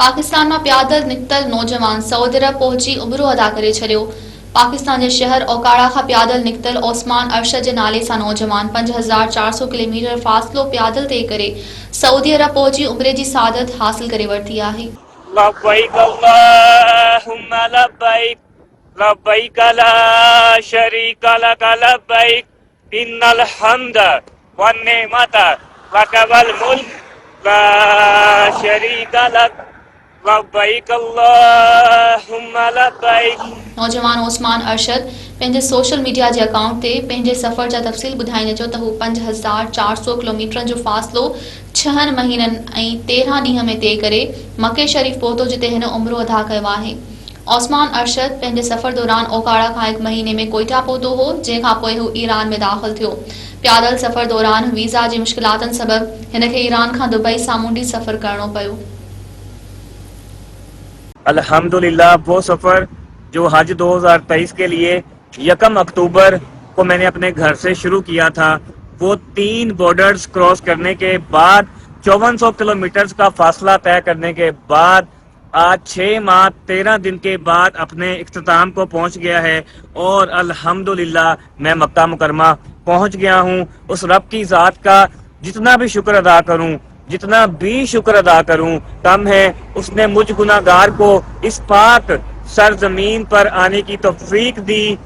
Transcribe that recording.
पाकिस्तान में प्यादल निकतल नौजवान सऊदी अरब पहुंची उमरो अदा करे छड़ियो। पाकिस्तान के शहर ओकाड़ा का प्यादल निकतल ओस्मान अरशद के नाले सा नौजवान 5400 किलोमीटर फासलो प्यादल तय करे सऊदी अरब पहुंची उमरे की सादत हासिल करे वरती है। लब्बैक अल्लाहुम्मा लब्बैक लब्बैक ला शरीक लक लब्बैक इन्नल हम्द वन निअमत लक वल मुल्क ला शरीक लक लब्बैक अल्लाहुम्मा लब्बैक। नौजवान ओस्मान अरशद पंहिंजे सोशल मीडिया के अकाउंट ते पंहिंजे सफ़र जा तफ़सील ॿुधाईंदे चयो त हू 5400 किलोमीटर जो फ़ासिलो 6 महीननि ऐं 13 ॾींहं में तय करे मके शरीफ़ पहुतो जिते हिन उम्रो अदा कयो आहे। ओस्मान अरशद पंहिंजे सफ़र दौरान ओकाड़ा खां 1 महीने में कोयटा पहुतो हो, जंहिंखां पोइ हू ईरान में दाख़िल थियो। प्यादल सफ़र दौरान वीज़ा जी मुश्किलातनि सबबि हिन खे ईरान खां दुबई सामूंडी सफ़र करणो पियो। अल्हम्दुलिल्लाह वो सफ़र जो हज 2023 के लिए 1 अक्टूबर को मैंने अपने घर से शुरू किया था, वो 3 बॉर्डर्स क्रॉस करने के बाद 5400 किलोमीटर का फासला तय करने के बाद आज 6 माह 13 दिन के बाद अपने इख्तिताम को पहुंच गया है। और अल्हम्दुलिल्लाह मैं मक्का मुकरमा पहुंच गया हूं। उस रब की ज़ात का जितना भी शुक्र अदा करूं, जितना भी शुक्र अदा करूं कम है। उसने मुझ गुनाहगार को इस पाक सरजमीन पर आने की तौफीक दी।